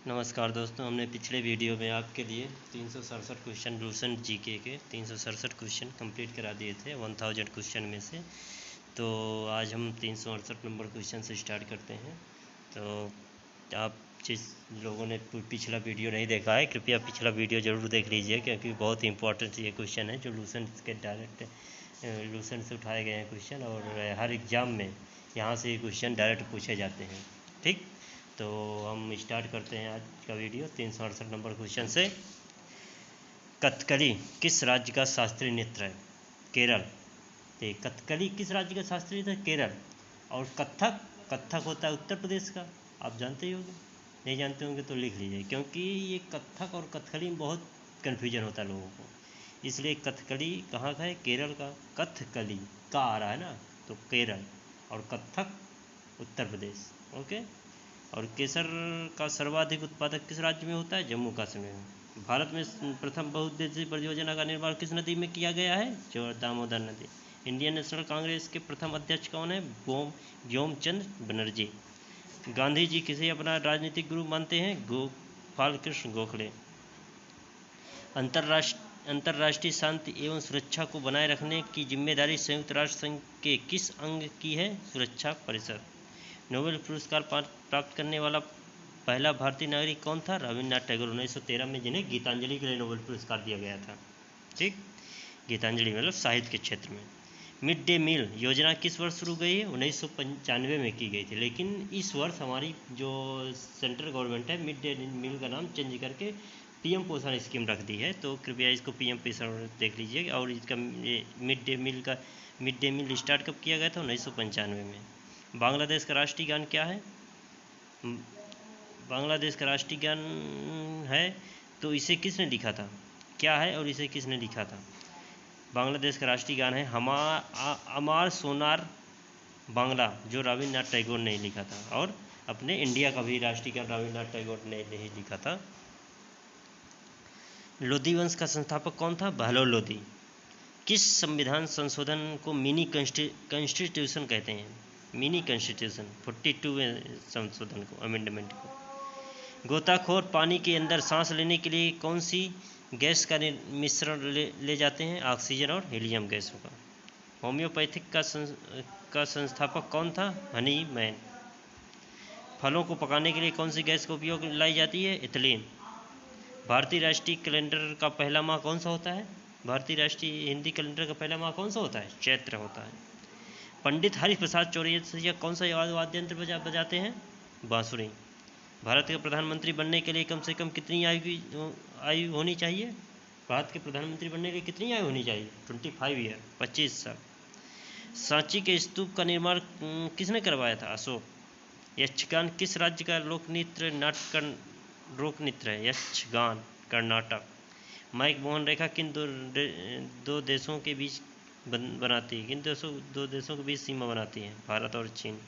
नमस्कार दोस्तों, हमने पिछले वीडियो में आपके लिए 367 क्वेश्चन लूसेंट जीके के 367 क्वेश्चन कंप्लीट करा दिए थे 1000 क्वेश्चन में से। तो आज हम 368 नंबर क्वेश्चन से स्टार्ट करते हैं। तो आप जिस लोगों ने पिछला वीडियो नहीं देखा है, कृपया पिछला वीडियो ज़रूर देख लीजिए, क्योंकि बहुत इंपॉर्टेंट ये क्वेश्चन है जो लूसेंट के डायरेक्ट लूसेंट से उठाए गए हैं क्वेश्चन, और हर एग्ज़ाम में यहाँ से ये क्वेश्चन डायरेक्ट पूछे जाते हैं। ठीक, तो हम स्टार्ट करते हैं आज का वीडियो 368 नंबर क्वेश्चन से। कथकली किस राज्य का शास्त्रीय नृत्य है? केरल। तो कथकली किस राज्य का शास्त्रीय नृत्य है? केरल। और कथक, कथक होता है उत्तर प्रदेश का, आप जानते ही होंगे। नहीं जानते होंगे तो लिख लीजिए, क्योंकि ये कथक और कथकली में बहुत कन्फ्यूजन होता है लोगों को, इसलिए कथकली कहाँ का है? केरल का। कथकली का आ रहा है ना, तो केरल, और कथक उत्तर प्रदेश। ओके। और केसर का सर्वाधिक उत्पादक किस राज्य में होता है? जम्मू कश्मीर में। भारत में प्रथम बहुउद्देशीय परियोजना का निर्माण किस नदी में किया गया है? जो दामोदर नदी। इंडियन नेशनल कांग्रेस के प्रथम अध्यक्ष कौन है? व्योमचंद्र बनर्जी। गांधी जी किसे अपना राजनीतिक गुरु मानते हैं? गोपाल कृष्ण गोखले। अंतर्राष्ट्रीय शांति एवं सुरक्षा को बनाए रखने की जिम्मेदारी संयुक्त राष्ट्र संघ के किस अंग की है? सुरक्षा परिषद। नोबेल पुरस्कार प्राप्त करने वाला पहला भारतीय नागरिक कौन था? रविन्द्रनाथ टैगोर। 1913 में जिन्हें गीतांजलि के लिए नोबेल पुरस्कार दिया गया था। ठीक, गीतांजलि मतलब साहित्य के क्षेत्र में। मिड डे मील योजना किस वर्ष शुरू गई है? 1995 में की गई थी, लेकिन इस वर्ष हमारी जो सेंट्रल गवर्नमेंट है मिड डे मील का नाम चेंज करके पीएम पोषण स्कीम रख दी है। तो कृपया इसको पीएम पोषण देख लीजिए। और इसका मिड डे मील स्टार्ट कब किया गया था? 1995 में। बांग्लादेश का राष्ट्रीय गान क्या है? बांग्लादेश का राष्ट्रीय गान है, तो इसे किसने लिखा था? क्या है और इसे किसने लिखा था? बांग्लादेश का राष्ट्रीय गान है अमार सोनार बांग्ला, जो रविन्द्रनाथ टैगोर ने लिखा था। और अपने इंडिया का भी राष्ट्रीय गान रविन्द्रनाथ टैगोर ने ही लिखा था। लोधी वंश का संस्थापक कौन था? बहलोल लोधी। किस संविधान संशोधन को मिनी कॉन्स्टिट्यूशन कहते हैं? मिनी कॉन्स्टिट्यूशन 42वें संशोधन को, अमेंडमेंट को। गोताखोर पानी के अंदर सांस लेने के लिए कौन सी गैस का मिश्रण ले जाते हैं? ऑक्सीजन और हीलियम गैसों का। होम्योपैथिक का संस्थापक कौन था? हनी मैन। फलों को पकाने के लिए कौन सी गैस का उपयोग लाई जाती है? इथिलीन। भारतीय राष्ट्रीय कैलेंडर का पहला माह कौन सा होता है? भारतीय राष्ट्रीय हिंदी कैलेंडर का पहला माह कौन सा होता है? चैत्र होता है। पंडित हरिप्रसाद चौरसिया कौन सा वाद्य यंत्र बजाते हैं? बांसुरी। भारत के प्रधानमंत्री बनने के लिए कम से कम कितनी आयु होनी चाहिए? भारत के प्रधानमंत्री बनने के लिए कितनी आयु होनी चाहिए? 25 ईयर, 25 साल। सांची के स्तूप का निर्माण किसने करवाया था? अशोक। यक्षगान किस राज्य का लोक नृत्य है? यक्षगान कर्नाटक। माइक मोहन रेखा किन दो देशों के बीच बनाती है? किन दो देशों के बीच सीमा बनाती है? भारत और चीन।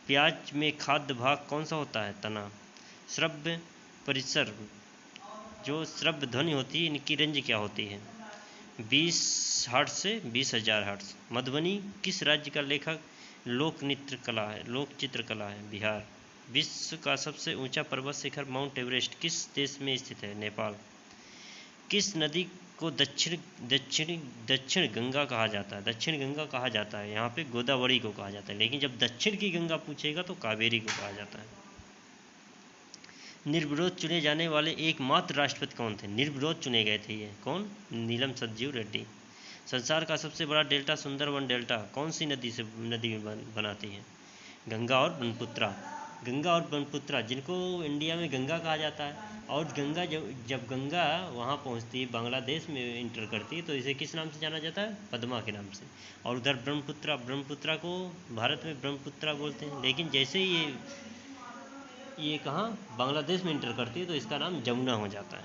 प्याज में खाद्य भाग कौन सा होता है? तना। श्रव्य परिसर, जो श्रव्य ध्वनि होती है, इनकी रेंज क्या होती है? 20 हर्ट्ज से 20,000 हर्ट्ज। मधुबनी किस राज्य का लेखक लोक चित्रकला है? बिहार। विश्व का सबसे ऊंचा पर्वत शिखर माउंट एवरेस्ट किस देश में स्थित है? नेपाल। किस नदी को दक्षिण गंगा कहा जाता है? दक्षिण गंगा कहा जाता है, यहाँ पे गोदावरी को कहा जाता है, लेकिन जब दक्षिण की गंगा पूछेगा तो कावेरी को कहा जाता है। निर्विरोध चुने जाने वाले एकमात्र राष्ट्रपति कौन थे? निर्विरोध चुने गए थे ये। कौन? नीलम संजीव रेड्डी। संसार का सबसे बड़ा डेल्टा सुंदरवन डेल्टा कौन सी नदी में बनाती है? गंगा और ब्रह्मपुत्रा। गंगा और ब्रह्मपुत्रा, जिनको इंडिया में गंगा कहा जाता है। और गंगा जब गंगा वहाँ पहुँचती है, बांग्लादेश में इंटर करती है, तो इसे किस नाम से जाना जाता है? पद्मा के नाम से। और उधर ब्रह्मपुत्रा को भारत में ब्रह्मपुत्रा बोलते हैं, लेकिन जैसे ही ये कहाँ बांग्लादेश में इंटर करती है तो इसका नाम जमुना हो जाता है।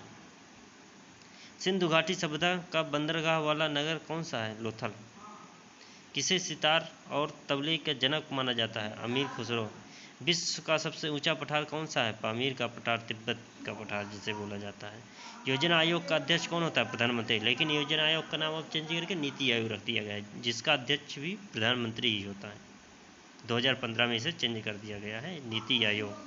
सिंधु घाटी सभ्यता का बंदरगाह वाला नगर कौन सा है? लोथल। किसे सितार और तबले का जनक माना जाता है? अमीर खुसरो। विश्व का सबसे ऊंचा पठार कौन सा है? पामीर का पठार, तिब्बत का पठार जिसे बोला जाता है। योजना आयोग का अध्यक्ष कौन होता है? प्रधानमंत्री। लेकिन योजना आयोग का नाम अब चेंज करके नीति आयोग रख दिया गया है, जिसका अध्यक्ष भी प्रधानमंत्री ही होता है। 2015 में इसे चेंज कर दिया गया है, नीति आयोग।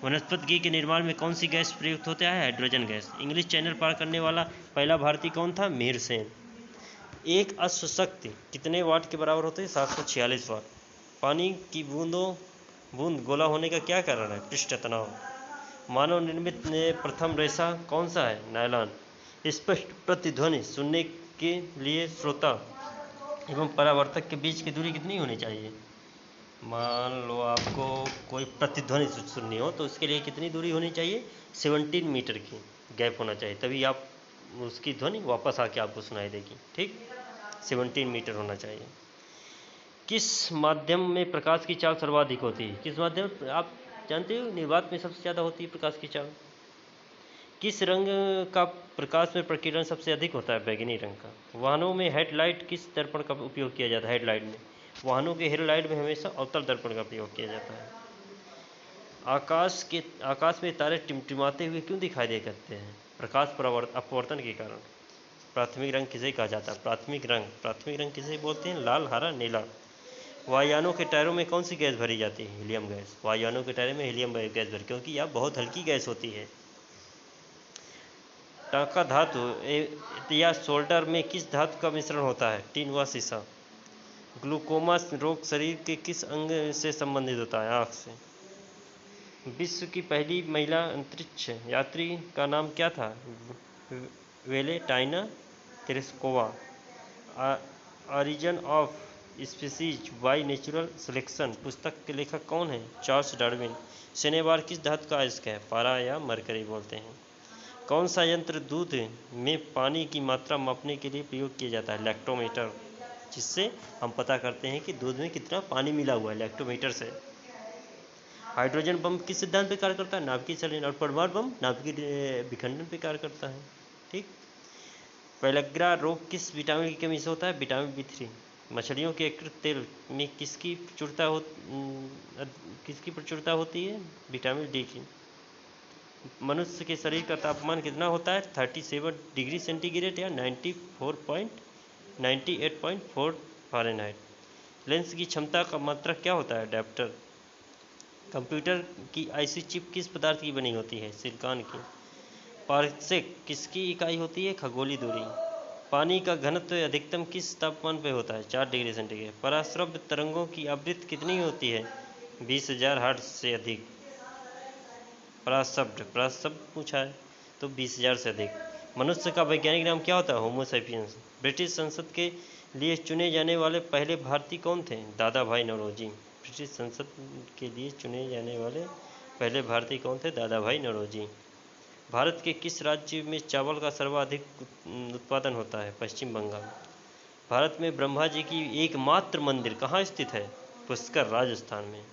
वनस्पति घी के निर्माण में कौन सी गैस प्रयुक्त होता है? Hydrogen gas. इंग्लिश चैनल पार करने वाला पहला भारतीय कौन था? मीर सेन। एक अश्व शक्ति कितने वाट के बराबर होते हैं? 746 वाट। पानी की बूंद गोला होने का क्या कारण है? पृष्ठ तनाव। मानव निर्मित प्रथम रेशा कौन सा है? नायलॉन। स्पष्ट प्रतिध्वनि सुनने के लिए श्रोता एवं परावर्तक के बीच की दूरी कितनी होनी चाहिए? मान लो आपको कोई प्रतिध्वनि सुननी हो तो उसके लिए कितनी दूरी होनी चाहिए? 17 मीटर की गैप होना चाहिए, तभी आप उसकी ध्वनि वापस आके आपको सुनाई देगी। ठीक, 17 मीटर होना चाहिए। किस माध्यम में प्रकाश की चाल सर्वाधिक होती है? किस माध्यम? आप जानते हो निर्वात में सबसे ज़्यादा होती है प्रकाश की चाल। किस रंग का प्रकाश में प्रकीर्णन सबसे अधिक होता है? बैगनी रंग का। वाहनों में हेडलाइट किस दर्पण का उपयोग किया जाता है? हेडलाइट में, वाहनों के हेडलाइट में हमेशा अवतल दर्पण का प्रयोग किया जाता है। आकाश में तारे टिमटिमाते हुए क्यों दिखाई दे करते हैं? प्रकाश अपवर्तन के कारण। प्राथमिक रंग किसे कहा जाता है? प्राथमिक रंग किसे बोलते हैं? लाल, हरा, नीला। वायुयानों के टायरों में कौन सी गैस भरी जाती है? Helium gas. वायुयानों के टायरों में हीलियम गैस भरी, क्योंकि यह बहुत हल्की गैस होती है। टांका धातु या सोल्डर में किस धातु का मिश्रण होता है? टिन व सीसा। ग्लूकोमा रोग शरीर के किस अंग से संबंधित होता है? आँख से। विश्व की पहली महिला अंतरिक्ष यात्री का नाम क्या था? Valentina Tereshkova. Origin of species by natural selection पुस्तक के लेखक कौन है? Charles Darwin. शनिवार किस धातु का अयस्क है? पारा या मरकरी बोलते हैं। कौन सा यंत्र दूध में पानी की मात्रा मापने के लिए प्रयोग किया जाता है? लैक्टोमीटर, जिससे हम पता करते हैं कि दूध में कितना पानी मिला हुआ है, लैक्टोमीटर से। हाइड्रोजन बम किस सिद्धांत पर कार्य करता है? नाभिकीय संलीन। और परमाणु बम नाभिकीय विखंडन पर कार्य करता है। ठीक। पेलग्रा रोग किस विटामिन की कमी से होता है? Vitamin B3। मछलियों के यकृत तेल में किसकी प्रचुरता होती है? विटामिन D की। मनुष्य के शरीर का तापमान कितना होता है? 37 डिग्री सेंटीग्रेड या 98.4 फ़ारेनहाइट। लेंस की क्षमता का मात्रक क्या होता है? डायप्टर। कंप्यूटर की आईसी चिप किस पदार्थ की बनी होती है? सिलिकॉन की। पारसेक किसकी इकाई होती है? खगोलीय दूरी। पानी का घनत्व अधिकतम किस तापमान पर होता है? 4 डिग्री सेंटीग्रेड। पराश्रव्य तरंगों की आवृत्ति कितनी होती है? 20,000 हर्ट्ज से अधिक। पराशब्द पूछा है तो 20,000 से अधिक। मनुष्य का वैज्ञानिक नाम क्या होता है? Homo sapiens. ब्रिटिश संसद के लिए चुने जाने वाले पहले भारतीय कौन थे? दादा भाई नौरोजी। ब्रिटिश संसद के लिए चुने जाने वाले पहले भारतीय कौन थे? दादा भाई नौरोजी। भारत के किस राज्य में चावल का सर्वाधिक उत्पादन होता है? पश्चिम बंगाल। भारत में ब्रह्मा जी की एकमात्र मंदिर कहाँ स्थित है? पुष्कर, राजस्थान में।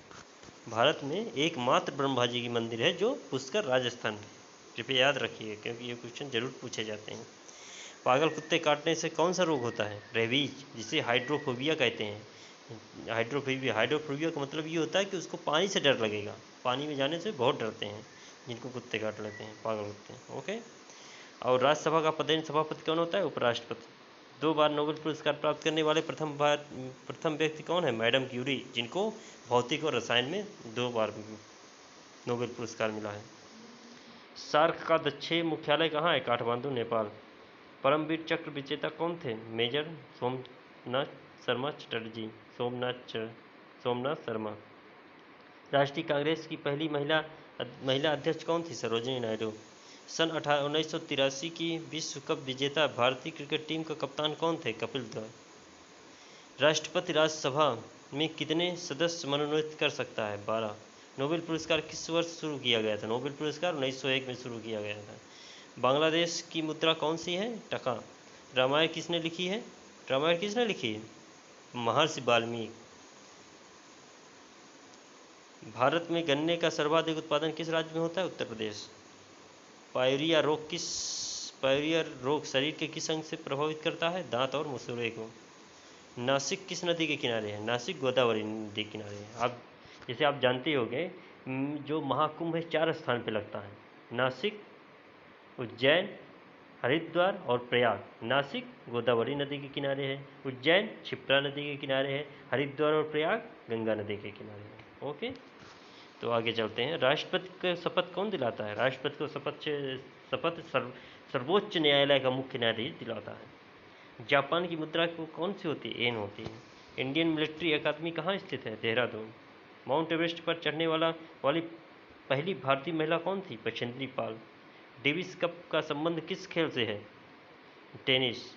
भारत में एकमात्र ब्रह्मा जी की मंदिर है जो पुष्कर, राजस्थान में। कृपया याद रखिए, क्योंकि ये क्वेश्चन जरूर पूछे जाते हैं। पागल कुत्ते काटने से कौन सा रोग होता है? रेबीज, जिसे हाइड्रोफोबिया कहते हैं। हाइड्रोफोबिया का मतलब ये होता है कि उसको पानी से डर लगेगा, पानी में जाने से बहुत डरते हैं, जिनको कुत्ते काट लेते हैं, पागल कुत्ते। ओके। और राज्यसभा का पदेन सभापति कौन होता है? उपराष्ट्रपति। 2 बार नोबेल पुरस्कार प्राप्त करने वाले प्रथम व्यक्ति कौन है? मैडम क्यूरी, जिनको भौतिक और रसायन में 2 बार नोबेल पुरस्कार मिला है। सार्क का दक्षिणी मुख्यालय कहाँ है? काठमांडू, नेपाल। परमवीर चक्र विजेता कौन थे? मेजर सोमनाथ शर्मा चटर्जी। सोमनाथ शर्मा। राष्ट्रीय कांग्रेस की पहली महिला अध्यक्ष कौन थी? सरोजिनी नायडू। सन 1983 की विश्व कप विजेता भारतीय क्रिकेट टीम का कप्तान कौन थे? कपिल देव। राष्ट्रपति राज्यसभा में कितने सदस्य मनोनीत कर सकता है? 12। नोबेल पुरस्कार किस वर्ष शुरू किया गया था? नोबेल पुरस्कार 1901 में शुरू किया गया था। बांग्लादेश की मुद्रा कौन सी है? टका। रामायण किसने लिखी है? महर्षि वाल्मीकि। भारत में गन्ने का सर्वाधिक उत्पादन किस राज्य में होता है? उत्तर प्रदेश। पायरिया रोग शरीर के किस अंग से प्रभावित करता है? दांत और मसूड़े को। नासिक किस नदी के किनारे है? नासिक गोदावरी नदी के किनारे है। जैसे आप जानते होंगे, जो महाकुंभ है 4 स्थान पे लगता है। नासिक, उज्जैन, हरिद्वार और प्रयाग। नासिक गोदावरी नदी के किनारे है, उज्जैन क्षिप्रा नदी के किनारे है, हरिद्वार और प्रयाग गंगा नदी के किनारे है। ओके। तो आगे चलते हैं। राष्ट्रपति को शपथ कौन दिलाता है? राष्ट्रपति को शपथ सर्वोच्च न्यायालय का मुख्य न्यायाधीश दिलाता है। जापान की मुद्रा को कौन सी होती है? येन होती है। इंडियन मिलिट्री अकादमी कहाँ स्थित है? देहरादून। माउंट एवरेस्ट पर चढ़ने वाली पहली भारतीय महिला कौन थी? बछेंद्री पाल। डेविस कप का संबंध किस खेल से है? टेनिस।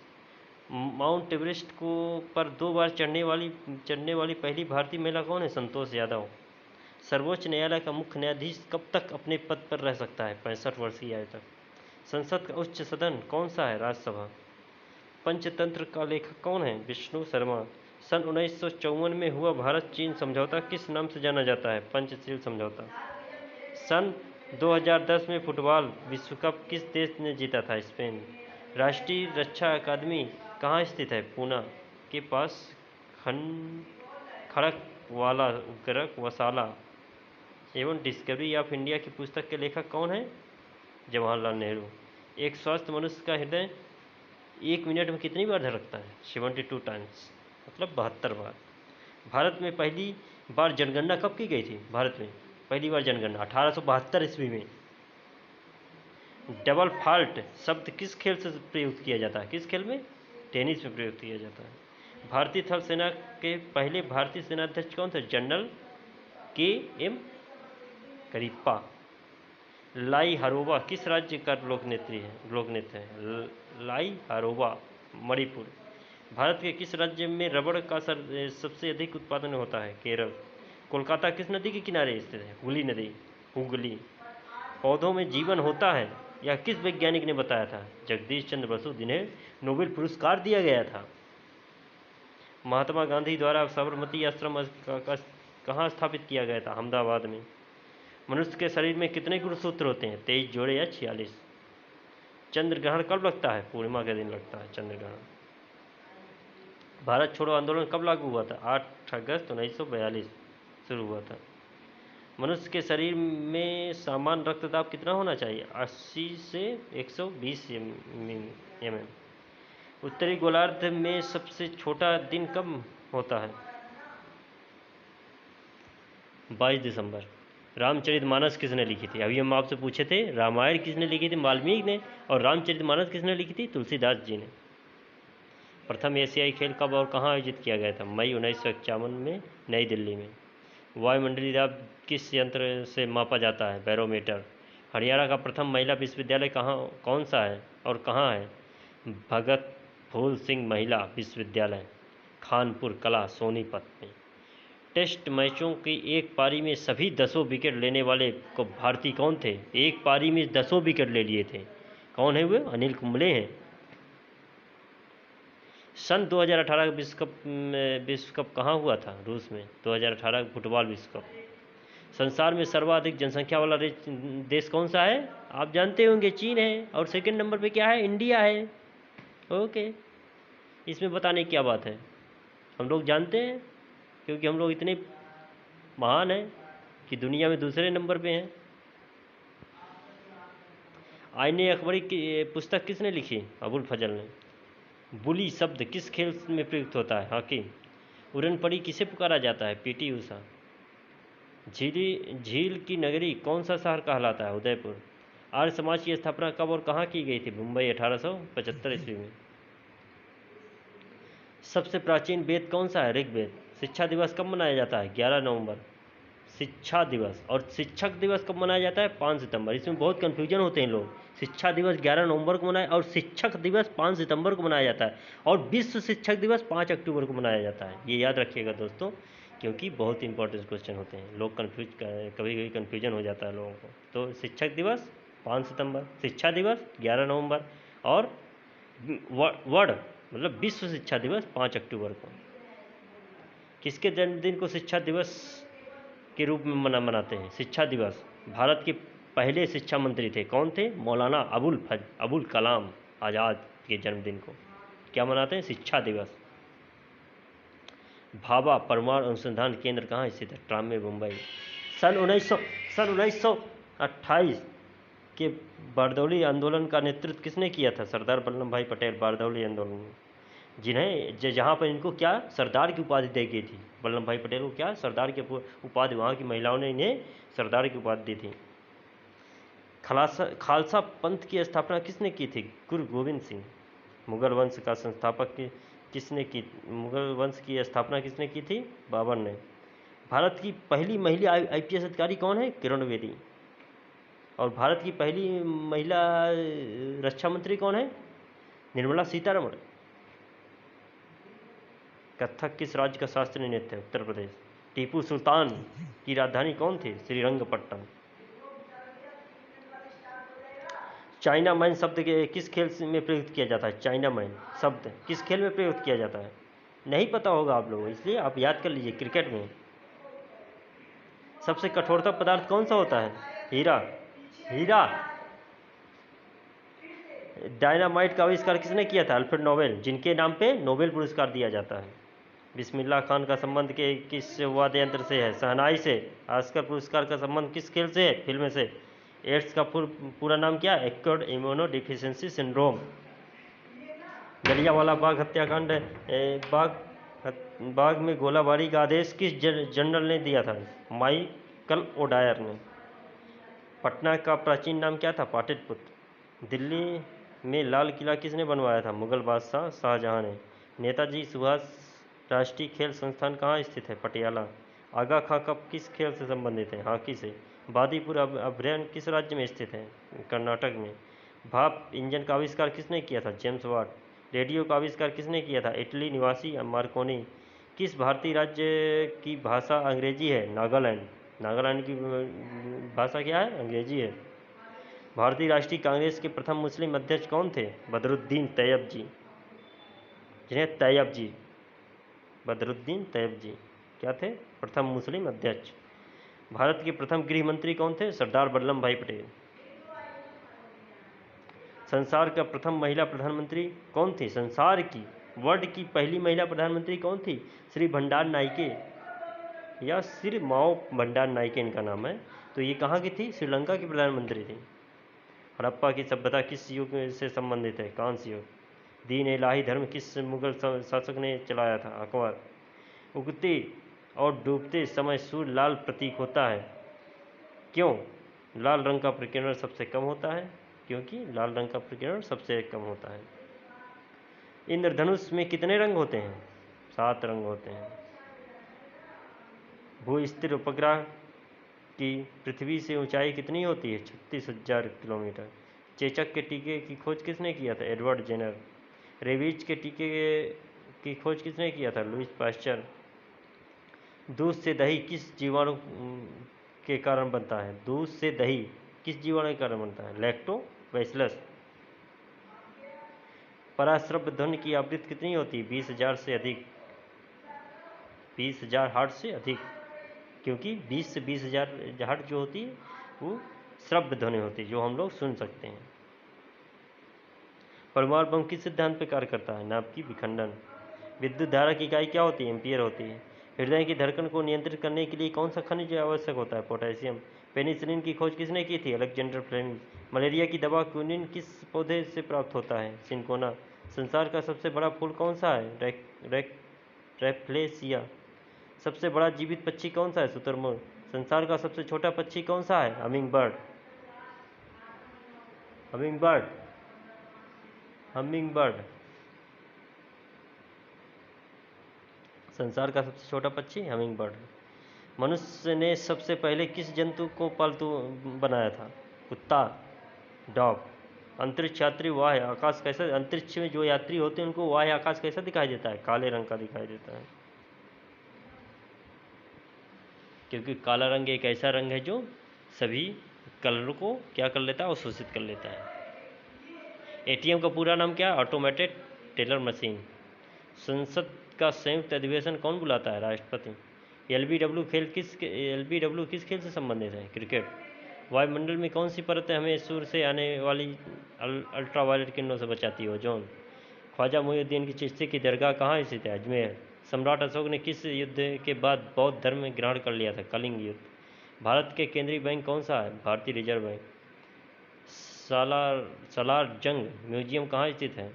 माउंट एवरेस्ट को पर 2 बार चढ़ने वाली पहली भारतीय महिला कौन है? संतोष यादव। सर्वोच्च न्यायालय का मुख्य न्यायाधीश कब तक अपने पद पर रह सकता है? 65 वर्ष की आयु तक। संसद का उच्च सदन कौन सा है? राज्यसभा। पंचतंत्र का लेखक कौन है? विष्णु शर्मा। सन 1954 में हुआ भारत चीन समझौता किस नाम से जाना जाता है? पंचशील समझौता। सन 2010 में फुटबॉल विश्व कप किस देश ने जीता था? स्पेन। राष्ट्रीय रक्षा अकादमी कहाँ स्थित है? पूना के पास खड़क वसाला। एवं डिस्कवरी ऑफ इंडिया की पुस्तक के लेखक कौन है? जवाहरलाल नेहरू। एक स्वस्थ मनुष्य का हृदय 1 मिनट में कितनी बार धड़कता है? 72 टाइम्स, मतलब 72 बार। भारत में पहली बार जनगणना कब की गई थी? भारत में पहली बार जनगणना 1872 ईस्वी में। डबल फॉल्ट शब्द किस खेल से प्रयुक्त किया जाता है? किस खेल में? टेनिस में प्रयुक्त किया जाता है। भारतीय थल सेना के पहले भारतीय सेनाध्यक्ष कौन थे? General KM Cariappa. लाई हारोबा किस राज्य का लोक नृत्य है? लाई हारोबा मणिपुर। भारत के किस राज्य में रबड़ का सबसे अधिक उत्पादन होता है? केरल। कोलकाता किस नदी के किनारे स्थित है? हुगली। पौधों में जीवन होता है यह किस वैज्ञानिक ने बताया था? जगदीश चंद्र बसु, जिन्हें नोबेल पुरस्कार दिया गया था। महात्मा गांधी द्वारा साबरमती आश्रम कहाँ स्थापित किया गया था? अहमदाबाद में। मनुष्य के शरीर में कितने गुणसूत्र होते हैं? 23 जोड़े या 46। चंद्र ग्रहण कब लगता है? पूर्णिमा के दिन लगता है चंद्र ग्रहण। भारत छोड़ो आंदोलन कब लागू हुआ था? 8 अगस्त 1942 शुरू हुआ था। मनुष्य के शरीर में सामान्य रक्तदाब कितना होना चाहिए? 80 से 120 mm। उत्तरी गोलार्ध में सबसे छोटा दिन कब होता है? 22 दिसंबर। रामचरितमानस किसने लिखी थी? अभी हम आपसे पूछे थे रामायण किसने लिखी थी? वाल्मीकि ने। और रामचरितमानस किसने लिखी थी? तुलसीदास जी ने। प्रथम एशियाई खेल कब और कहाँ आयोजित किया गया था? मई 1951 में नई दिल्ली में। वायुमंडलीय दाब किस यंत्र से मापा जाता है? बैरोमीटर। हरियाणा का प्रथम महिला विश्वविद्यालय कौन सा है और कहाँ है? भगत फूल सिंह महिला विश्वविद्यालय, खानपुर कला, सोनीपत में। टेस्ट मैचों की एक पारी में सभी 10 विकेट लेने वाले को भारतीय कौन थे? एक पारी में 10 विकेट ले लिए थे। कौन है वे? अनिल कुंबले हैं। सन 2018 विश्व कप कहाँ हुआ था? रूस में। 2018 फुटबॉल विश्व कप। संसार में सर्वाधिक जनसंख्या वाला देश कौन सा है? आप जानते होंगे, चीन है। और सेकंड नंबर पे क्या है? इंडिया है। ओके, इसमें बताने की क्या बात है? हम लोग जानते हैं क्योंकि हम लोग इतने महान हैं कि दुनिया में दूसरे नंबर पे हैं। आईने अकबरी की पुस्तक किसने लिखी? अबुल फजल ने। बुली शब्द किस खेल में प्रयुक्त होता है? हॉकी। उड़न पड़ी किसे पुकारा जाता है? PT उषा। झील की नगरी कौन सा शहर कहलाता है? उदयपुर। आर्य समाज की स्थापना कब और कहाँ की गई थी? मुंबई 1875 ईस्वी में। सबसे प्राचीन वेद कौन सा है? ऋग्वेद। शिक्षा दिवस कब मनाया जाता है? 11 नवंबर। शिक्षा दिवस। और शिक्षक दिवस कब मनाया जाता है? 5 सितंबर। इसमें बहुत कन्फ्यूजन होते हैं लोग। शिक्षा दिवस 11 नवंबर को मनाया और शिक्षक दिवस 5 सितंबर को मनाया जाता है और विश्व शिक्षक दिवस 5 अक्टूबर को मनाया जाता है। ये याद रखिएगा दोस्तों, क्योंकि बहुत इंपॉर्टेंट क्वेश्चन होते हैं। लोग कभी कभी कन्फ्यूजन हो जाता है लोगों को। तो शिक्षक दिवस 5 सितंबर, शिक्षा दिवस 11 नवंबर और वर्ल्ड मतलब विश्व शिक्षा दिवस 5 अक्टूबर को। किसके जन्मदिन को शिक्षा दिवस के रूप में मनाते हैं? शिक्षा दिवस भारत के पहले शिक्षा मंत्री थे। कौन थे? मौलाना अबुल कलाम आज़ाद के जन्मदिन को क्या मनाते हैं? शिक्षा दिवस। भाभा परमाणु अनुसंधान केंद्र कहाँ स्थित है? ट्रामे, मुंबई। सन 1928 के बारदौली आंदोलन का नेतृत्व किसने किया था? सरदार वल्लभ भाई पटेल। बारदौली आंदोलन में जिन्हें जहाँ पर इनको क्या सरदार की उपाधि दी गई थी, वल्लभ भाई पटेल को क्या सरदार की उपाधि, वहाँ की महिलाओं ने इन्हें सरदार की उपाधि दी थी। खालसा पंथ की स्थापना किसने की थी? गुरु गोविंद सिंह। मुगल वंश का संस्थापक किसने की, मुगल वंश की स्थापना किसने की थी? बाबर ने। भारत की पहली महिला आईपीएस अधिकारी कौन है? किरण बेदी। और भारत की पहली महिला रक्षा मंत्री कौन है? निर्मला सीतारमण। कथक किस राज्य का शास्त्रीय नृत्य है? उत्तर प्रदेश। टीपू सुल्तान की राजधानी कौन थी? श्रीरंगपट्टनम। चाइना मैन शब्द के किस खेल में प्रयुक्त किया जाता है? चाइना मैन शब्द किस खेल में प्रयुक्त किया जाता है? नहीं पता होगा आप लोगों, इसलिए आप याद कर लीजिए। क्रिकेट में। सबसे कठोरतम पदार्थ कौन सा होता है? हीरा। हीरा। डायनामाइट का आविष्कार किसने किया था? अल्फ्रेड नोबेल, जिनके नाम पे नोबेल पुरस्कार दिया जाता है। बिस्मिल्लाह खान का संबंध के किस वाद्य यंत्र से है? शहनाई से। ऑस्कर पुरस्कार का संबंध किस खेल से है? फिल्म से। एड्स का पूरा नाम क्या? Acquired immuno deficiency syndrome. Jallianwala Bagh हत्याकांड, बाग में गोलाबारी का आदेश किस जनरल ने दिया था? माइकल ओडायर ने। पटना का प्राचीन नाम क्या था? पाटलिपुत्र। दिल्ली में लाल किला किसने बनवाया था? मुगल बादशाह शाहजहां ने। नेताजी सुभाष राष्ट्रीय खेल संस्थान कहाँ स्थित है? पटियाला। आगा खां कब किस खेल से संबंधित है? हॉकी से। बादीपुर अभयारण्य किस राज्य में स्थित है? कर्नाटक में। भाप इंजन का आविष्कार किसने किया था? James Watt. रेडियो का आविष्कार किसने किया था? इटली निवासी मार्कोनी। किस भारतीय राज्य की भाषा अंग्रेजी है? नागालैंड। नागालैंड की भाषा क्या है? अंग्रेजी है। भारतीय राष्ट्रीय कांग्रेस के प्रथम मुस्लिम अध्यक्ष कौन थे? बदरुद्दीन तैयब जी, जिन्हें तैयब जी, बदरुद्दीन तैयब जी क्या थे? प्रथम मुस्लिम अध्यक्ष। भारत के प्रथम गृह मंत्री कौन थे? सरदार वल्लभ भाई पटेल। संसार का प्रथम महिला प्रधानमंत्री कौन थी? संसार की, वर्ल्ड की पहली महिला प्रधानमंत्री कौन थी? श्री भंडार नाइके या श्री माओ भंडार नाइके इनका नाम है। तो ये कहाँ की थी? श्रीलंका की प्रधानमंत्री थी। हड़प्पा की सभ्यता किस युग से संबंधित है? कांस्य युग। दीन इलाही धर्म किस मुगल शासक ने चलाया था? अकबर। उगते और डूबते समय सूर्य लाल प्रतीक होता है, क्यों? लाल रंग का प्रकीर्णन सबसे कम होता है, क्योंकि लाल रंग का प्रकीर्णन सबसे कम होता है। इंद्रधनुष में कितने रंग होते हैं? 7 रंग होते हैं। भूस्थिर उपग्रह की पृथ्वी से ऊंचाई कितनी होती है? 36,000 किलोमीटर। चेचक के टीके की खोज किसने किया था? Edward Jenner. रेबीज के टीके की खोज किसने किया था? Louis Pasteur. दूध से दही किस जीवाणु के कारण बनता है? दूध से दही किस जीवाणु के कारण बनता है? लैक्टोबैसिलस। पराश्रव्य ध्वनि की आवृत्ति कितनी होती है? 20,000 से अधिक। 20,000 हर्ट्ज से अधिक, क्योंकि 20 से 20,000 हर्ट्ज जो होती है वो श्रव्य ध्वनि होती है, जो हम लोग सुन सकते हैं। परमाणु बम किस सिद्धांत पर कार्य करता है? नाभिकीय विखंडन। विद्युत धारा की इकाई क्या होती है? एम्पियर होती है। हृदय की धड़कन को नियंत्रित करने के लिए कौन सा खनिज आवश्यक होता है? पोटेशियम। पेनिसिलिन की खोज किसने की थी? Alexander Fleming. मलेरिया की दवा क्विनिन किस पौधे से प्राप्त होता है? सिंकोना। संसार का सबसे बड़ा फूल कौन सा है? रैफ्लेसिया। सबसे बड़ा जीवित पक्षी कौन सा है? शुतुरमुर्ग। संसार का सबसे छोटा पक्षी कौन सा है? Humming bird. Humming bird. Humming bird संसार का सबसे छोटा पक्षी हमिंग बर्ड। मनुष्य ने सबसे पहले किस जंतु को पालतू बनाया था? कुत्ता, डॉग। अंतरिक्ष यात्री वाह्य आकाश कैसा, अंतरिक्ष में जो यात्री होते हैं उनको वाह्य आकाश कैसा दिखाई देता है? काले रंग का दिखाई देता है, क्योंकि काला रंग एक ऐसा रंग है जो सभी कलर को क्या कर लेता है? अवशोषित कर लेता है। एटीएम का पूरा नाम क्या है? Automated teller machine. संसद का संयुक्त अधिवेशन कौन बुलाता है? राष्ट्रपति। एलबीडब्ल्यू किस खेल से संबंधित है? क्रिकेट। वायुमंडल में कौन सी परतें हमें सूर्य से आने वाली अल्ट्रावायलेट किरणों से बचाती है? ओजोन। ख्वाजा मुइनुद्दीन की चिश्ती की दरगाह कहाँ स्थित है? अजमेर। सम्राट अशोक ने किस युद्ध के बाद बौद्ध धर्म ग्रहण कर लिया था? कलिंग युद्ध। भारत के केंद्रीय बैंक कौन सा है? भारतीय रिजर्व बैंक। सालार जंग म्यूजियम कहाँ स्थित है?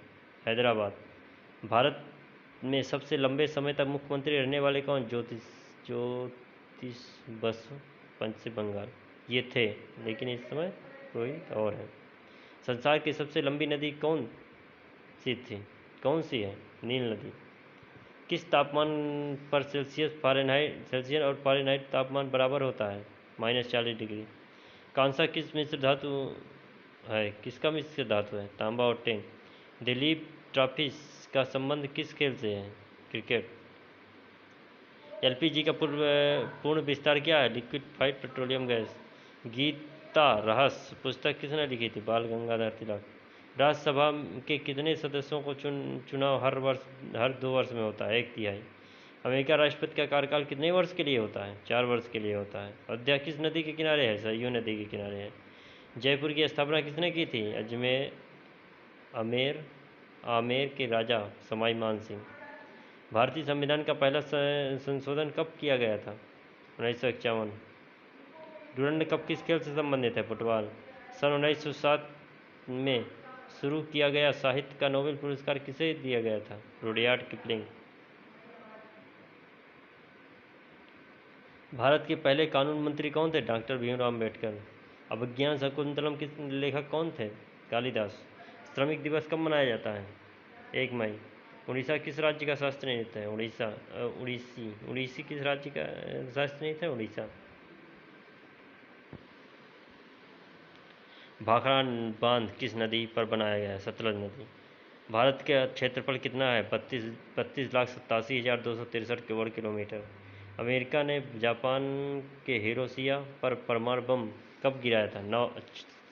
हैदराबाद। भारत में सबसे लंबे समय तक मुख्यमंत्री रहने वाले कौन? ज्योतिष बसु, पश्चिम बंगाल ये थे, लेकिन इस समय कोई और है। संसार की सबसे लंबी नदी कौन सी है? नील नदी। किस तापमान पर सेल्सियस और फ़ारेनहाइट तापमान बराबर होता है? -40 डिग्री। कांसा किस मिश्र धातु है? किसका मिश्र धातु है? तांबा और टिन। दिलीप ट्रॉफी का संबंध किस खेल से है? क्रिकेट। एलपीजी का पूर्ण विस्तार क्या है? Liquefied petroleum gas. गीता रहस्य पुस्तक किसने लिखी थी? बाल गंगाधर तिलक। राज्यसभा के कितने सदस्यों को चुनाव हर 2 वर्ष में होता है? 1/3। अमेरिका राष्ट्रपति का कार्यकाल कितने वर्ष के लिए होता है? 4 वर्ष के लिए होता है। अयोध्या किस नदी के किनारे है? सरयू नदी के किनारे है। जयपुर की स्थापना किसने की थी? आमेर के राजा समाई मान सिंह। भारतीय संविधान का पहला संशोधन कब किया गया था? 1951। डुरंड कप किस खेल से संबंधित है? फुटबॉल। सन 1907 में शुरू किया गया साहित्य का नोबेल पुरस्कार किसे दिया गया था? Rudyard Kipling. भारत के पहले कानून मंत्री कौन थे? डॉक्टर भीमराव अम्बेडकर। अभिज्ञान शकुंतलम किस लेखक कौन थे? कालिदास। श्रमिक दिवस कब मनाया जाता है? 1 मई। उड़ीसा किस राज्य का शास्त्रीय नृत्य है? उड़ीसी किस राज्य का शास्त्रीय नृत्य है? उड़ीसा। भाखड़ा बांध किस नदी पर बनाया गया है? सतलज नदी। भारत का क्षेत्रफल कितना है? 32,87,263 वर्ग किलोमीटर। अमेरिका ने जापान के हिरोशिमा पर परमाणु बम कब गिराया था?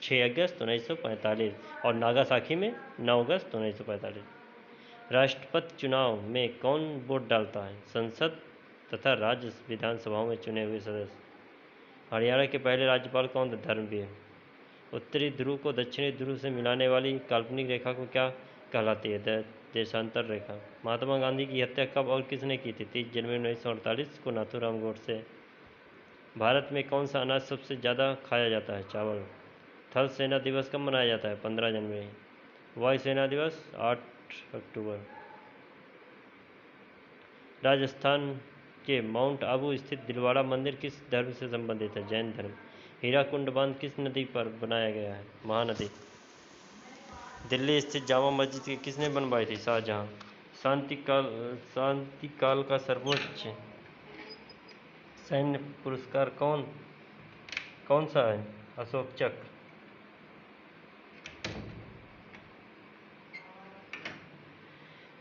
6 अगस्त 1945 और नागासाकी में 9 अगस्त 1945। राष्ट्रपति चुनाव में कौन वोट डालता है? संसद तथा राज्य विधानसभाओं में चुने हुए सदस्य। हरियाणा के पहले राज्यपाल कौन थे? धर्मवीर। उत्तरी ध्रुव को दक्षिणी ध्रुव से मिलाने वाली काल्पनिक रेखा को क्या कहलाती है? देशांतर रेखा। महात्मा गांधी की हत्या कब और किसने की थी? 30 जनवरी 1948 को नाथूराम गोडसे। भारत में कौन सा अनाज सबसे ज़्यादा खाया जाता है? चावल। थल सेना दिवस कब मनाया जाता है? 15 जनवरी। वायुसेना दिवस 8 अक्टूबर। राजस्थान के माउंट आबू स्थित दिलवाड़ा मंदिर किस धर्म से संबंधित है? जैन धर्म। हीराकुंड बांध किस नदी पर बनाया गया है? महानदी। दिल्ली स्थित जामा मस्जिद किसने बनवाई थी? शाहजहां। शांति काल का सर्वोच्च सैन्य पुरस्कार कौन सा है? अशोक चक्र।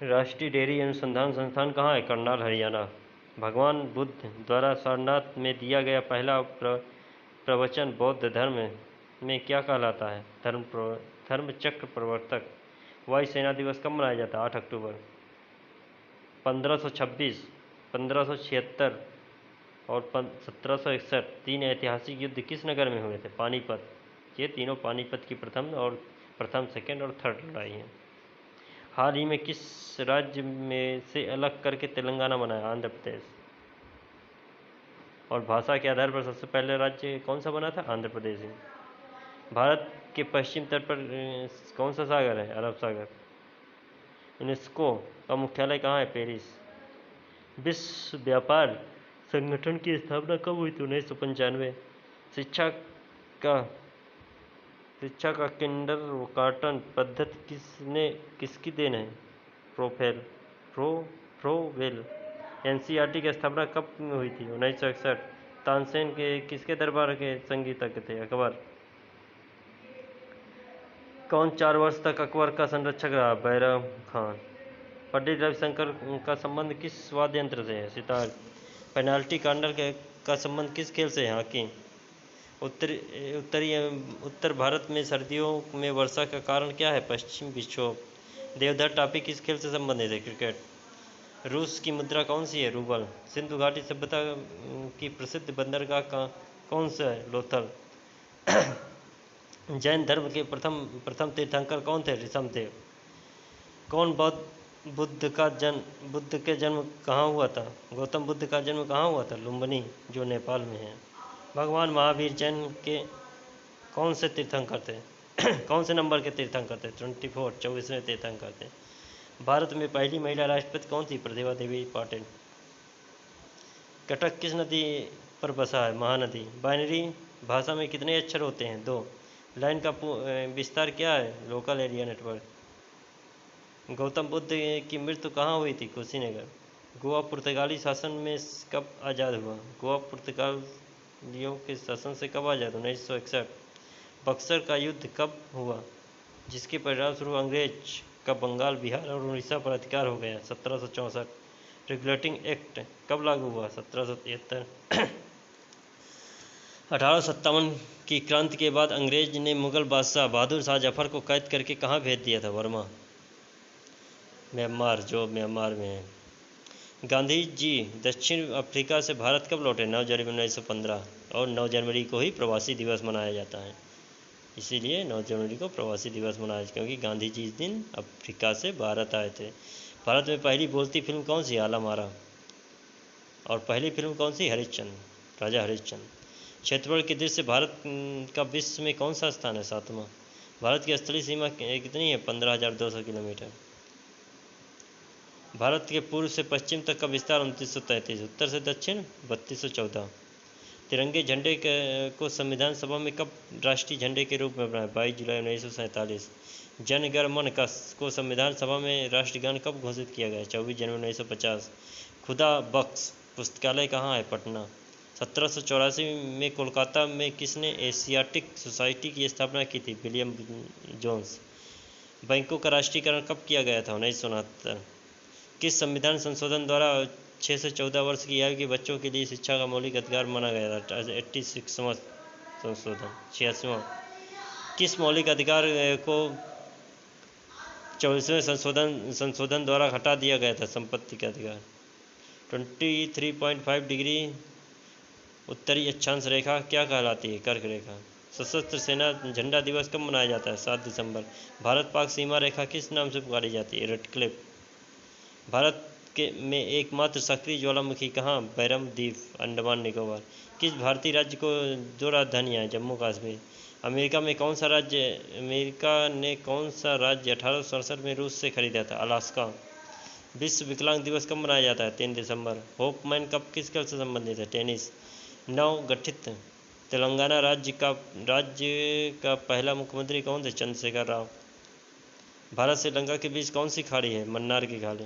राष्ट्रीय डेयरी अनुसंधान संस्थान कहाँ है? करनाल, हरियाणा। भगवान बुद्ध द्वारा सारनाथ में दिया गया पहला प्रवचन बौद्ध धर्म में क्या कहलाता है? धर्मचक्र प्रवर्तक। वायुसेना दिवस कब मनाया जाता है? 8 अक्टूबर। 1526, 1576 और 1761 3 ऐतिहासिक युद्ध किस नगर में हुए थे? पानीपत। ये तीनों पानीपत की प्रथम, सेकेंड और थर्ड लड़ाई है। हाल ही में किस राज्य में से अलग करके तेलंगाना बना है? आंध्र प्रदेश। और भाषा के आधार पर सबसे पहले राज्य कौन सा बना था? आंध्र प्रदेश ही। भारत के पश्चिम तट पर कौन सा सागर है? अरब सागर। यूनेस्को का मुख्यालय कहाँ है? पेरिस। विश्व व्यापार संगठन की स्थापना कब हुई थी? 1995। शिक्षा का किंडरगार्टन पद्धति किसकी देन है? प्रोवेल। एनसीईआरटी की स्थापना कब हुई थी? 1961। तानसेन के किसके दरबार के संगीतज्ञ थे? अकबर। कौन 4 वर्ष तक अकबर का संरक्षक रहा? बैरम खान। पंडित रविशंकर का संबंध किस वाद्य यंत्र से है? सितार। पेनाल्टी कॉर्नर का संबंध किस खेल से है? हॉकी। उत्तर भारत में सर्दियों में वर्षा का कारण क्या है? पश्चिम विक्षोभ। देवधर टापी किस खेल से संबंधित है? क्रिकेट। रूस की मुद्रा कौन सी है? रूबल। सिंधु घाटी सभ्यता की प्रसिद्ध बंदरगाह कौन सा है? लोथल। जैन धर्म के प्रथम तीर्थंकर कौन थे? ऋषभदेव। कौन बुद्ध के जन्म कहाँ हुआ था? गौतम बुद्ध का जन्म कहाँ हुआ था? लुम्बिनी, जो नेपाल में है। भगवान महावीर जैन के कौन से तीर्थंकर थे? कौन से नंबर के तीर्थंकर थे? 24, 24वें तीर्थंकर थे। भारत में पहली महिला राष्ट्रपति कौन थी? प्रतिभा देवी पाटिल। कटक किस नदी पर बसा है? महानदी। बाइनरी भाषा में कितने अक्षर होते हैं? 2। लाइन का विस्तार क्या है? Local area network. Gautam Buddha की मृत्यु कहाँ हुई थी? कुशीनगर। गोवा पुर्तगाली शासन में कब आज़ाद हुआ? गोवा पुर्तगालियों के शासन से कब आज़ाद? 1961। बक्सर का युद्ध कब हुआ, जिसके परिणामस्वरूप अंग्रेज का बंगाल, बिहार और उड़ीसा पर अधिकार हो गया? 1764। रेगुलेटिंग एक्ट कब लागू हुआ? 1773। 1857 की क्रांति के बाद अंग्रेज ने मुगल बादशाह बहादुर शाह जफर को कैद करके कहाँ भेज दिया था? बर्मा। म्यांमार, जो म्यांमार में है। गांधी जी दक्षिण अफ्रीका से भारत कब लौटे? 9 जनवरी 1915। और 9 जनवरी को ही प्रवासी दिवस मनाया जाता है, इसीलिए 9 जनवरी को प्रवासी दिवस मनाया, क्योंकि गांधी जी इस दिन अफ्रीका से भारत आए थे। भारत में पहली बोलती फिल्म कौन सी? आलम आरा। और पहली फिल्म कौन सी? हरिश्चंद्र, राजा हरिश्चंद्र। क्षेत्रफल की दृष्टि से भारत का विश्व में कौन सा स्थान है? 7वां। भारत की स्थलीय सीमा कितनी है? 15,200 किलोमीटर। भारत के पूर्व से पश्चिम तक का विस्तार 2933, उत्तर से दक्षिण 3214। तिरंगे झंडे को संविधान सभा में कब राष्ट्रीय झंडे के रूप में बनाया? 22 जुलाई 1947। जन गण मन को संविधान सभा में राष्ट्रगान कब घोषित किया गया? 24 जनवरी 1950। खुदा बख्श पुस्तकालय कहाँ है? पटना। 1784 में कोलकाता में किसने एशियाटिक सोसाइटी की स्थापना की थी? William Jones. बैंकों का राष्ट्रीयकरण कब किया गया था? 1969। किस संविधान संशोधन द्वारा 6 से 14 वर्ष की आयु के बच्चों के लिए शिक्षा का मौलिक अधिकार माना गया था? 86वां संशोधन। 86वां। किस मौलिक अधिकार को 24वें संशोधन द्वारा हटा दिया गया था? संपत्ति का अधिकार। 23.5 डिग्री उत्तरी अक्षांश रेखा क्या कहलाती है? कर्क रेखा। सशस्त्र सेना झंडा दिवस कब मनाया जाता है? 7 दिसंबर। भारत पाक सीमा रेखा किस नाम से पुकारी जाती है? रेडक्लिफ। भारत में एकमात्र सक्रिय ज्वालामुखी कहाँ? बैरम द्वीप, अंडमान निकोबार। किस भारतीय राज्य को 2 राजधानियाँ हैं? जम्मू कश्मीर। अमेरिका ने कौन सा राज्य 1867 में रूस से खरीदा था? अलास्का। विश्व विकलांग दिवस कब मनाया जाता है? 3 दिसंबर। होपमैन कप किस खेल से संबंधित है? टेनिस। नव गठित तेलंगाना राज्य का पहला मुख्यमंत्री कौन थे? चंद्रशेखर राव। भारत श्रीलंका के बीच कौन सी खाड़ी है? मन्नार की खाड़ी।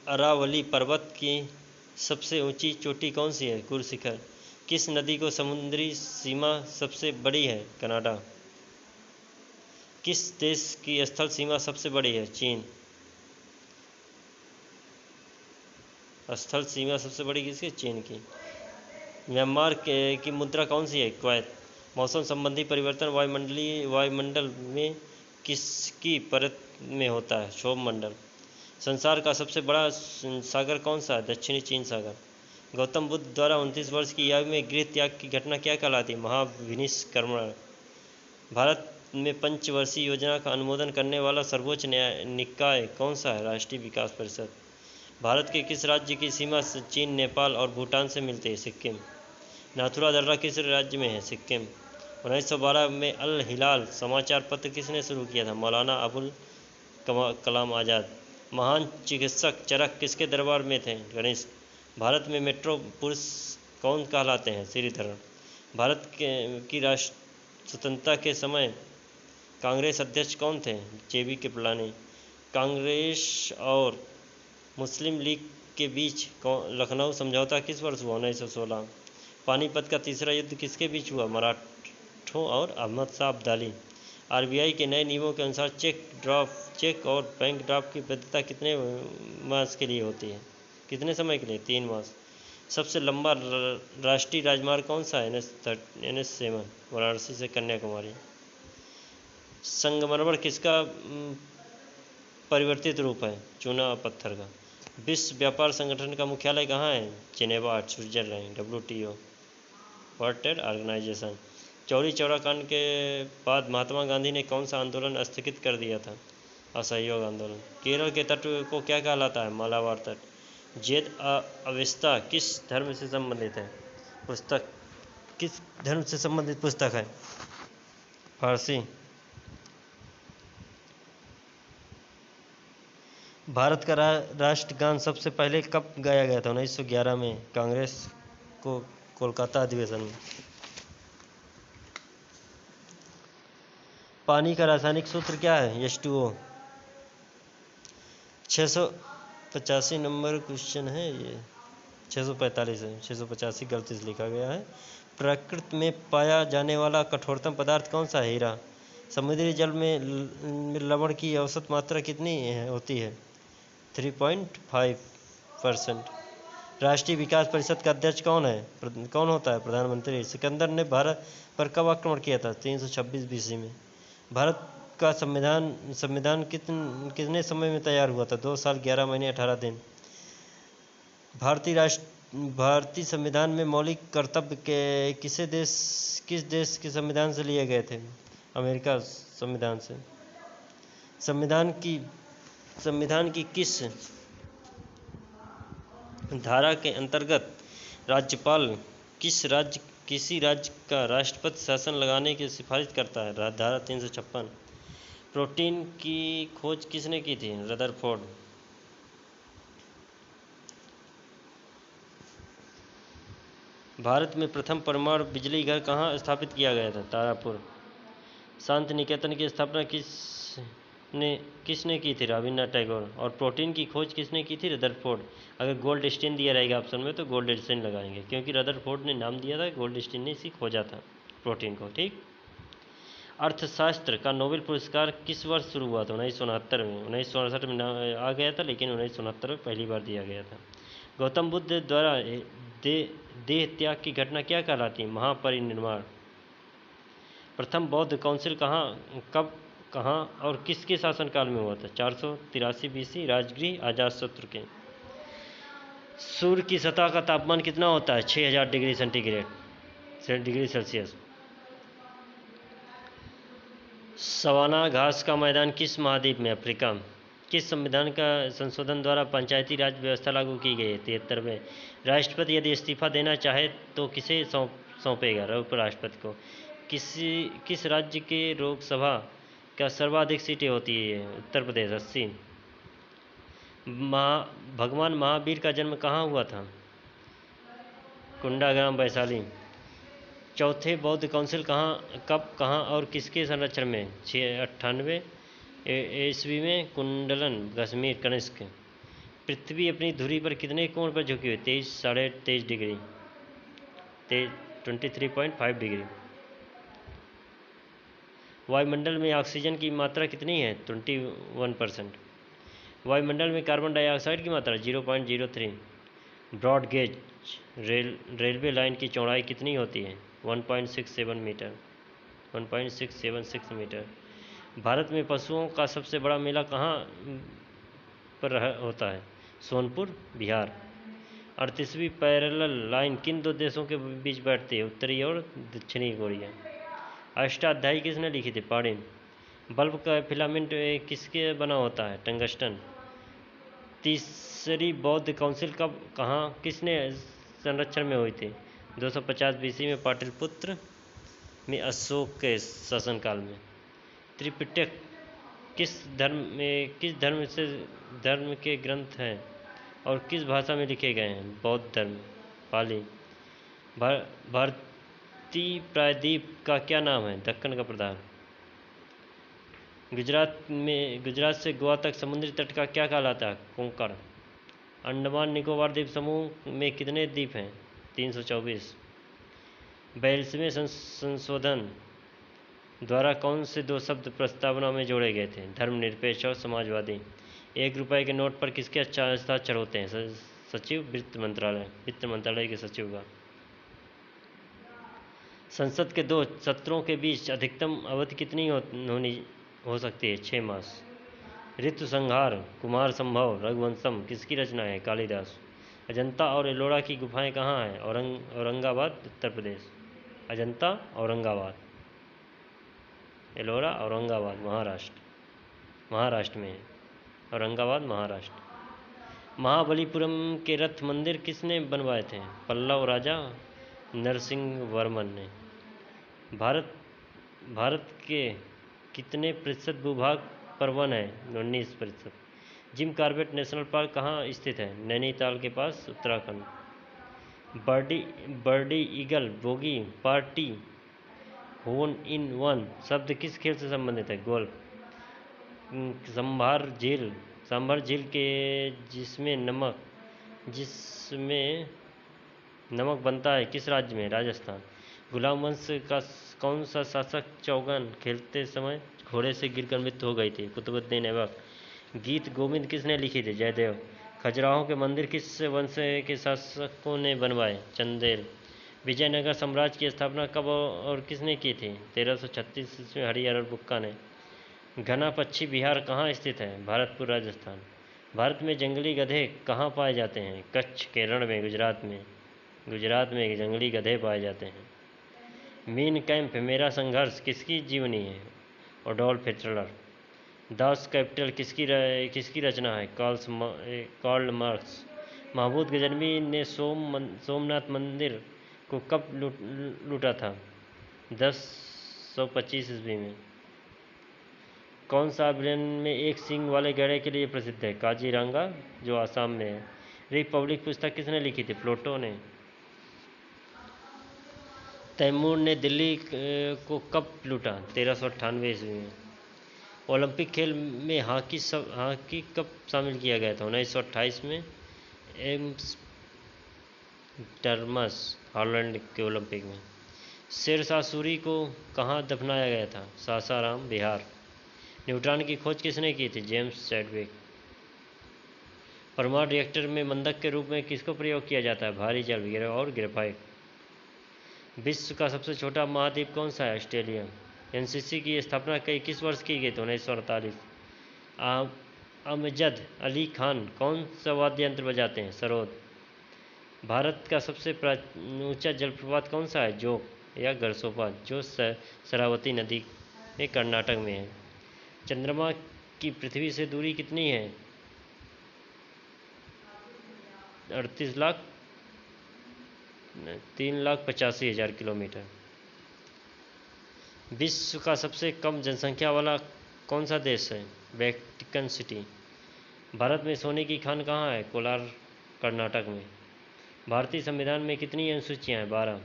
अरावली पर्वत की सबसे ऊंची चोटी कौन सी है? गुरशिखर। किस नदी को समुद्री सीमा सबसे बड़ी है? कनाडा। किस देश की स्थल सीमा सबसे बड़ी है? चीन। स्थल सीमा सबसे बड़ी किसकी? चीन की। म्यांमार की मुद्रा कौन सी है? क्वैत। मौसम संबंधी परिवर्तन वायुमंडल में किसकी परत में होता है? क्षोभ मंडल। संसार का सबसे बड़ा सागर कौन सा है? दक्षिणी चीन सागर। गौतम बुद्ध द्वारा 29 वर्ष की आयु में गृह त्याग की घटना क्या कहलाती है? महाविनिष्क्रमण। भारत में पंचवर्षीय योजना का अनुमोदन करने वाला सर्वोच्च निकाय कौन सा है? राष्ट्रीय विकास परिषद। भारत के किस राज्य की सीमा चीन, नेपाल और भूटान से मिलती है? सिक्किम। नाथुरा दर्रा किस राज्य में है? सिक्किम। 1912 में अल हिलाल समाचार पत्र किसने शुरू किया था? मौलाना अबुल कलाम आज़ाद। महान चिकित्सक चरक किसके दरबार में थे? गणेश। भारत में मेट्रो पुरुष कौन कहलाते हैं? श्रीधरन। भारत की राष्ट्र स्वतंत्रता के समय कांग्रेस अध्यक्ष कौन थे? JB कृपलानी। कांग्रेस और मुस्लिम लीग के बीच लखनऊ समझौता किस वर्ष हुआ? 1916। पानीपत का तीसरा युद्ध किसके बीच हुआ? मराठों और अहमद शाह अब्दाली। RBI के नए नियमों के अनुसार चेक और बैंक ड्राफ्ट की वैधता कितने मास के लिए होती है? कितने समय के लिए? 3 मास। सबसे लंबा राष्ट्रीय राजमार्ग कौन सा है? NH7 वाराणसी से कन्याकुमारी। संगमरमर किसका परिवर्तित रूप है? चूना पत्थर का। विश्व व्यापार संगठन का मुख्यालय कहाँ है? Geneva, Switzerland. WTO, World Trade Organization. Chauri Chaura कांड के बाद महात्मा गांधी ने कौन सा आंदोलन स्थगित कर दिया था? असहयोग आंदोलन। केरल के तट को क्या कहलाता है? मालाबार तट। जेद अवेस्ता किस धर्म से संबंधित है? किस धर्म से संबंधित पुस्तक है? फारसी। भारत का राष्ट्रगान सबसे पहले कब गाया गया था? 1911 में कांग्रेस को कोलकाता अधिवेशन में। पानी का रासायनिक सूत्र क्या है? H2O। 685 नंबर क्वेश्चन है ये, 645 है, 685 गलती से लिखा गया है। प्रकृति में पाया जाने वाला कठोरतम पदार्थ कौन सा है? हीरा। समुद्री जल में लवण की औसत मात्रा कितनी होती है? 3.5%। राष्ट्रीय विकास परिषद का अध्यक्ष कौन होता है? प्रधानमंत्री। सिकंदर ने भारत पर कब आक्रमण किया था? 326 BC में। भारत का संविधान कितने समय में तैयार हुआ था? 2 साल 11 महीने 18 दिन। भारतीय संविधान में मौलिक कर्तव्य के किस देश के संविधान से लिए गए थे? अमेरिका संविधान से। संविधान की किस धारा के अंतर्गत राज्यपाल किसी राज्य का राष्ट्रपति शासन लगाने की सिफारिश करता है? धारा 356। प्रोटीन की खोज किसने की थी? रदरफोर्ड। भारत में प्रथम परमाणु बिजली घर कहाँ स्थापित किया गया था? तारापुर। शांति निकेतन की स्थापना किसने की थी? रविन्द्रनाथ टैगोर। और प्रोटीन की खोज किसने की थी? रदरफोर्ड। अगर गोल्डस्टीन दिया रहेगा ऑप्शन में तो गोल्डस्टीन लगाएंगे, क्योंकि रदरफोर्ड ने नाम दिया था, गोल्डस्टीन ने इसी खोजा था प्रोटीन को। ठीक। अर्थशास्त्र का नोबेल पुरस्कार किस वर्ष शुरू हुआ था? 1969 में। 1968 में आ गया था, लेकिन 1969 में पहली बार दिया गया था। गौतम बुद्ध द्वारा देह त्याग की घटना क्या कहलाती है? महापरिनिर्वाण। प्रथम बौद्ध काउंसिल कब, कहाँ और किसके शासनकाल में हुआ था? 483 BC, राजगृह, अजातशत्रु के। सूर्य की सतह का तापमान कितना होता है? 6000 डिग्री सेल्सियस। सवाना घास का मैदान किस महाद्वीप में? अफ्रीका। किस संविधान का संशोधन द्वारा पंचायती राज व्यवस्था लागू की गई है? 73वें। राष्ट्रपति यदि इस्तीफा देना चाहे तो किसे सौंपेगा? उपराष्ट्रपति को। किस राज्य के लोकसभा का सर्वाधिक सीटें होती है? उत्तर प्रदेश, 80। भगवान महावीर का जन्म कहाँ हुआ था? कुंडाग्राम, वैशाली। चौथे बौद्ध काउंसिल कब, कहाँ और किसके संरक्षण में? 698 ईस्वी में, कुंडलन, कश्मीर, कनिष्क। पृथ्वी अपनी धुरी पर कितने कोण पर झुकी हुई? 23.5 डिग्री, 23.5 डिग्री। वायुमंडल में ऑक्सीजन की मात्रा कितनी है? 21%। वायुमंडल में कार्बन डाइऑक्साइड की मात्रा 0.03। ब्रॉड गेज रेलवे लाइन की चौड़ाई कितनी होती है? 1.67 मीटर, 1.676 मीटर। भारत में पशुओं का सबसे बड़ा मेला कहाँ पर होता है? सोनपुर, बिहार। 38वीं पैरेलल लाइन किन दो देशों के बीच बैठती है? उत्तरी और दक्षिणी कोरिया। अष्टाध्यायी किसने लिखी थी? पाणिनि। बल्ब का फिलामेंट किसके बना होता है? टंगस्टन। तीसरी बौद्ध काउंसिल कब, कहाँ, किसने संरक्षण में हुई थी? 250 BC में, पाटलिपुत्र में, अशोक के शासनकाल में। त्रिपिटक किस धर्म के ग्रंथ हैं और किस भाषा में लिखे गए हैं? बौद्ध धर्म, पाली। भारतीय प्रायद्वीप का क्या नाम है? दक्कन का प्रधान। गुजरात से गोवा तक समुद्री तट का क्या कहलाता है? कोंकण। अंडमान निकोबार द्वीप समूह में कितने द्वीप हैं? 324। 42वें संशोधन द्वारा कौन से दो शब्द प्रस्तावना में जोड़े गए थे? धर्मनिरपेक्ष और समाजवादी। 1 रुपये के नोट पर किसके हस्ताक्षर होते हैं? सचिव, वित्त मंत्रालय के सचिव का। संसद के 2 सत्रों के बीच अधिकतम अवधि कितनी हो सकती है? 6 मास। ऋतु संहार, कुमार संभव, रघुवंशम किसकी रचना है? कालिदास। अजंता और एलोरा की गुफाएं कहाँ हैं? औरंगाबाद, उत्तर प्रदेश। अजंता, औरंगाबाद। एलोरा, औरंगाबाद, महाराष्ट्र में है। औरंगाबाद, महाराष्ट्र। महाबलीपुरम के रथ मंदिर किसने बनवाए थे? पल्लव राजा नरसिंहवर्मन ने। भारत के कितने प्रतिशत भूभाग पर वन है? 19%। जिम कॉर्बेट नेशनल पार्क कहाँ स्थित है? नैनीताल के पास, Uttarakhand. Birdie eagle bogey party hole in one शब्द किस खेल से संबंधित है? गोल्फ। सांभर झील के जिसमें नमक बनता है किस राज्य में? राजस्थान। गुलाम वंश का कौन सा शासक चौगन खेलते समय घोड़े से गिरकर मृत्यु हो गई थी? कुतुबुद्दीन ऐबक। गीत गोविंद किसने लिखी थी? जयदेव। खजुराहो के मंदिर किस वंश के शासकों ने बनवाए? चंदेल। विजयनगर साम्राज्य की स्थापना कब और किसने की थी? 1336 ईस्वी में हरिहर और बुक्का ने। घना पक्षी विहार कहाँ स्थित है? भरतपुर, राजस्थान। भारत में जंगली गधे कहाँ पाए जाते हैं? कच्छ के रण में, गुजरात में जंगली गधे पाए जाते हैं। मीन कैंप मेरा संघर्ष किसकी जीवनी है? Adolf Hitler. दास कैपिटल किसकी रचना है? Karl Marx. महमूद गजनवी ने सोमनाथ मंदिर को कब लूटा था? 1025 ईस्वी में। कौन सा अभयारण्य में एक सींग वाले गैंडे के लिए प्रसिद्ध है? काजीरंगा, जो आसाम में है। रिपब्लिक पुस्तक किसने लिखी थी? प्लेटो ने। तैमूर ने दिल्ली को कब लूटा? 1398 ईस्वी में। ओलंपिक खेल में हॉकी कब शामिल किया गया था? 1928 में एम्स्टर्डम, हॉलैंड के ओलंपिक में। शेरशाह सूरी को कहाँ दफनाया गया था? सासाराम, बिहार। न्यूट्रॉन की खोज किसने की थी? James Chadwick. परमाणु रिएक्टर में मंदक के रूप में किसको प्रयोग किया जाता है? भारी जल और ग्रेफाइट। विश्व का सबसे छोटा महाद्वीप कौन सा है? ऑस्ट्रेलिया। एनसीसी की स्थापना किस वर्ष की गई थी? 1948। अमजद अली खान कौन सा वाद्य यंत्र बजाते हैं? सरोद। भारत का सबसे ऊंचा जलप्रपात कौन सा है? जोग या गरसोपा, जो शरावती नदी में कर्नाटक में है। चंद्रमा की पृथ्वी से दूरी कितनी है? 3,85,000 किलोमीटर। विश्व का सबसे कम जनसंख्या वाला कौन सा देश है? Vatican city. भारत में सोने की खान कहाँ है? कोलार, कर्नाटक में। भारतीय संविधान में कितनी अनुसूचियाँ हैं? 12।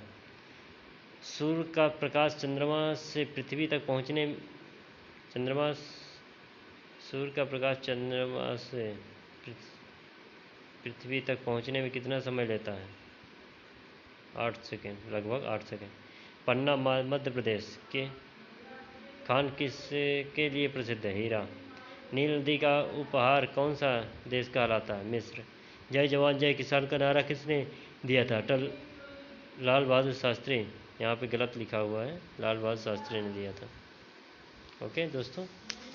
सूर्य का प्रकाश चंद्रमा से पृथ्वी तक पहुँचने में कितना समय लेता है? 8 सेकेंड, लगभग 8 सेकेंड। पन्ना मध्य प्रदेश के खान किसके लिए प्रसिद्ध है? हीरा। नील नदी का उपहार कौन सा देश कहलाता है? मिस्र। जय जवान जय किसान का नारा किसने दिया था? लाल बहादुर शास्त्री। यहाँ पे गलत लिखा हुआ है, लाल बहादुर शास्त्री ने दिया था। ओके दोस्तों,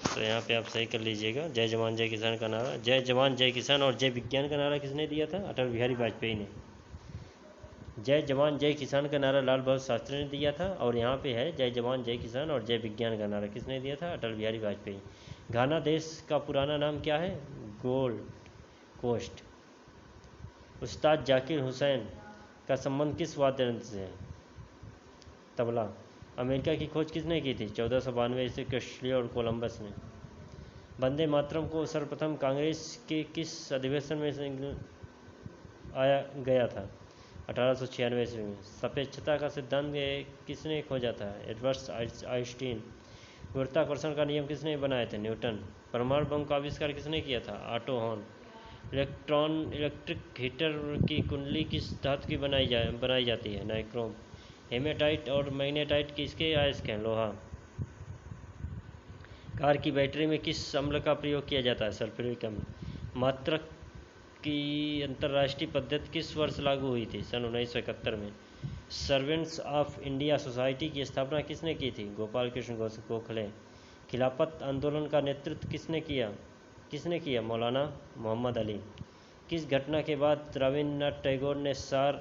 तो यहाँ पे आप सही कर लीजिएगा। जय जवान जय किसान का नारा, जय जवान जय किसान और जय विज्ञान का नारा किसने दिया था? अटल बिहारी वाजपेयी ने। जय जवान जय किसान का नारा लाल बहादुर शास्त्री ने दिया था, और यहाँ पे है जय जवान जय किसान और जय विज्ञान का नारा किसने दिया था? अटल बिहारी वाजपेयी। घाना देश का पुराना नाम क्या है? Gold Coast. उस्ताद जाकिर हुसैन का संबंध किस वाद्य यंत्र से है? तबला। अमेरिका की खोज किसने की थी? 1492 ईस्वी कैस्टिलियो और कोलंबस ने। वंदे मातरम को सर्वप्रथम कांग्रेस के किस अधिवेशन में आया गया था? 1896 ईस्वी में। सापेक्षता का सिद्धांत किसने खोजा था? Edward Einstein. गुरुत्वाकर्षण का नियम किसने बनाए थे? न्यूटन। परमाणु बम का आविष्कार किसने किया था? Auto horn. इलेक्ट्रिक हीटर की कुंडली किस धातु की बनाई जाती है? नाइक्रोम। हेमेटाइट और मैग्नेटाइट किसके अयस्क हैं? लोहा। कार की बैटरी में किस अम्ल का प्रयोग किया जाता है? सल्फ्यूरिक अम्ल। मात्रक की अंतर्राष्ट्रीय पद्धति किस वर्ष लागू हुई थी? सन 1971 में। सर्वेंट्स ऑफ इंडिया सोसाइटी की स्थापना किसने की थी? गोपाल कृष्ण गोखले। खिलाफत आंदोलन का नेतृत्व किसने किया? मौलाना मोहम्मद अली। किस घटना के बाद रविन्द्रनाथ टैगोर ने सर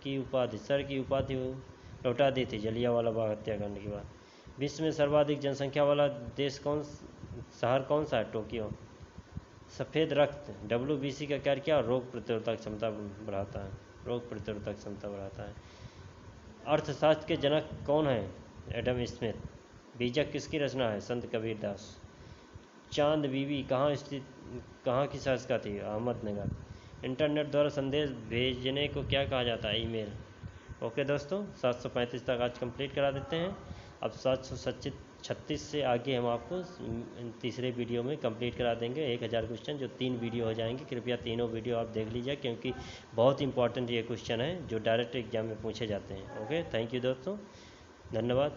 की उपाधि लौटा दी थी? जलियांवाला बाग हत्याकांड के बाद। विश्व में सर्वाधिक जनसंख्या वाला शहर कौन सा है? टोक्यो। सफ़ेद रक्त WBC का कार्य क्या? रोग प्रतिरोधक क्षमता बढ़ाता है। अर्थशास्त्र के जनक कौन है? Adam Smith. बीजक किसकी रचना है? संत कबीरदास। चांद बीबी कहाँ की शासका थी? अहमदनगर। इंटरनेट द्वारा संदेश भेजने को क्या कहा जाता है? ईमेल। ओके दोस्तों, 735 तक आज कंप्लीट करा देते हैं। अब 736 से आगे हम आपको तीसरे वीडियो में कंप्लीट करा देंगे 1000 क्वेश्चन, जो 3 वीडियो हो जाएंगे। कृपया तीनों वीडियो आप देख लीजिए, क्योंकि बहुत इंपॉर्टेंट ये क्वेश्चन है जो डायरेक्ट एग्जाम में पूछे जाते हैं। ओके, थैंक यू दोस्तों, धन्यवाद।